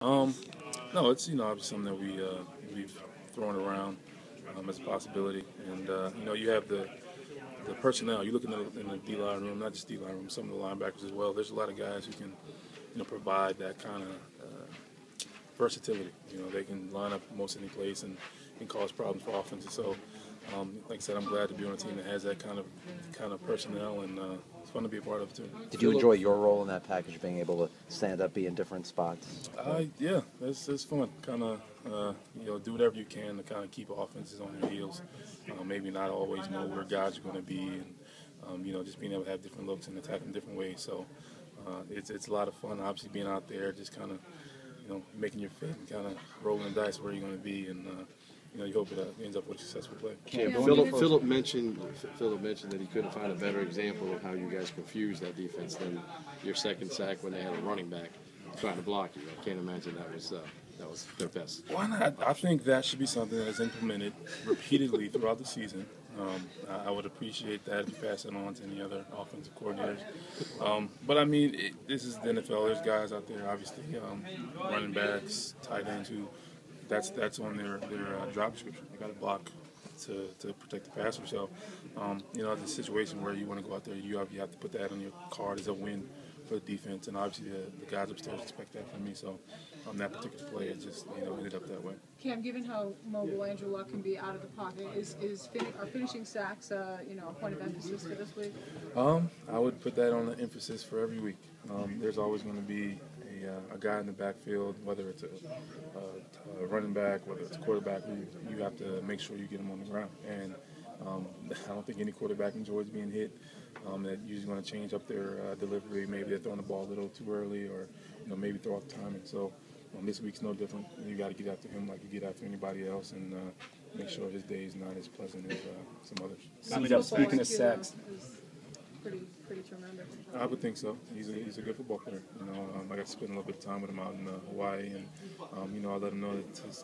No, it's obviously something that we've thrown around as a possibility, and you have the personnel. You look in the D line room, not just D line room, some of the linebackers as well. There's a lot of guys who can provide that kind of versatility. They can line up most any place and cause problems for offenses. So, like I said, I'm glad to be on a team that has that kind of personnel, and it's fun to be a part of it too. Did you enjoy your role in that package, being able to stand up, be in different spots? Yeah, it's fun. Kind of do whatever you can to kind of keep offenses on their heels. Maybe not always know where guys are going to be, and just being able to have different looks and attack in different ways. So it's a lot of fun. Obviously, being out there, just kind of making your fit and kind of rolling the dice where you're going to be, and you hope it ends up with a successful play. Philip mentioned that he couldn't find a better example of how you guys confused that defense than your second sack when they had a running back trying to block you. I can't imagine that was their best. Why not? I think that should be something that is implemented repeatedly throughout the season. I would appreciate that if you pass it on to any other offensive coordinators. But I mean, this is the NFL. There's guys out there, obviously, running backs, tight ends, who that's on their job description. They got to block to protect the passer. So, it's a situation where you want to go out there, you have to put that on your card as a win for the defense, and obviously the guys upstairs expect that from me. So, on that particular play, it just ended up that way. Cam, given how mobile Andrew Luck can be out of the pocket, are finishing sacks a point of emphasis for this week? I would put that on the emphasis for every week. There's always going to be a guy in the backfield, whether it's a running back, whether it's a quarterback, you have to make sure you get him on the ground. And I don't think any quarterback enjoys being hit. That usually going to change up their delivery. Maybe they're throwing the ball a little too early, or maybe throw off timing. So this week's no different. You got to get after him like you get after anybody else, and make sure his day is not as pleasant as some others. Speaking of sacks, pretty tremendous. I would think so. He's a good football player. I got to spend a little bit of time with him out in Hawaii, and I let him know that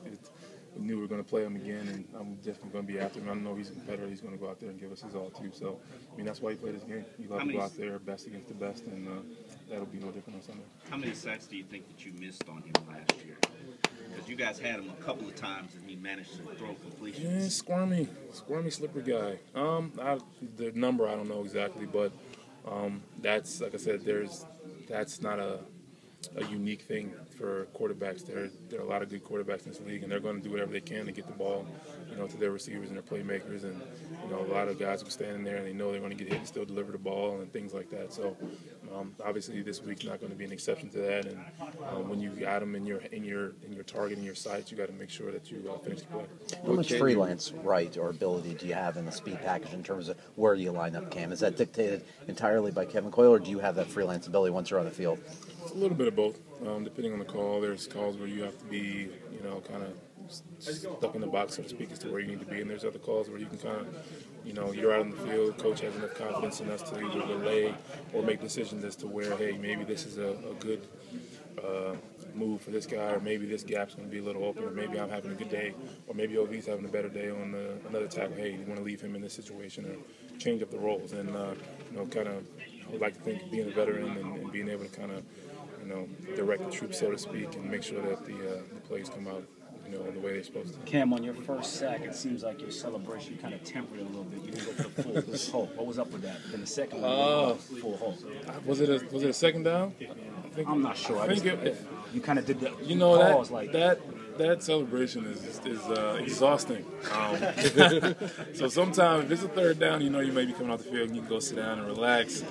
we knew we were going to play him again, and I'm definitely going to be after him. I know he's a competitor. He's going to go out there and give us his all too. So, that's why he played this game. You got to go out there best against the best, and that'll be no different on Sunday. How many sacks do you think that you missed on him last year? Because you guys had him a couple of times, and he managed to throw completions. Yeah, squirmy, slippery guy. The number I don't know exactly, but that's, like I said, that's not a unique thing for quarterbacks. There are a lot of good quarterbacks in this league, and they're going to do whatever they can to get the ball, to their receivers and their playmakers. And a lot of guys who stand in there and they know they're going to get hit and still deliver the ball and things like that. So obviously this week's not going to be an exception to that. And when you got them in your target in your sights, you got to make sure that you finish the play. How much freelance right or ability do you have in the speed package in terms of where you line up, Cam? Is that dictated entirely by Kevin Coyle, or do you have that freelance ability once you're on the field? A little bit of both, depending on the call. There's calls where you have to be, kind of stuck in the box, so to speak, as to where you need to be. And there's other calls where you can kind of, you're out on the field, coach has enough confidence in us to either delay or make decisions as to where, hey, maybe this is a good move for this guy, or maybe this gap's going to be a little open, or maybe I'm having a good day, or maybe OV's having a better day on another tackle. Hey, you want to leave him in this situation, or change up the roles. And, kind of, I would like to think being a veteran and being able to kind of, direct the troops, so to speak, and make sure that the plays come out, in the way they're supposed to. Cam, on your first sack, it seems like your celebration kind of tempered it a little bit. You didn't go for the full Hulk. What was up with that? Then the second one, full Hulk. Was it a second down? I'm not sure. I think you kind of did the pause like that celebration is exhausting. So sometimes if it's a third down, you may be coming off the field and you can go sit down and relax.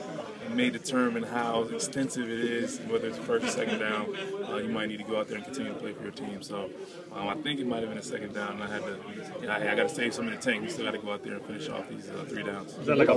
And may determine how extensive it is, whether it's first or second down. You might need to go out there and continue to play for your team. So I think it might have been a second down, and I got to save some in the tank. We still got to go out there and finish off these 3 downs. Is that like a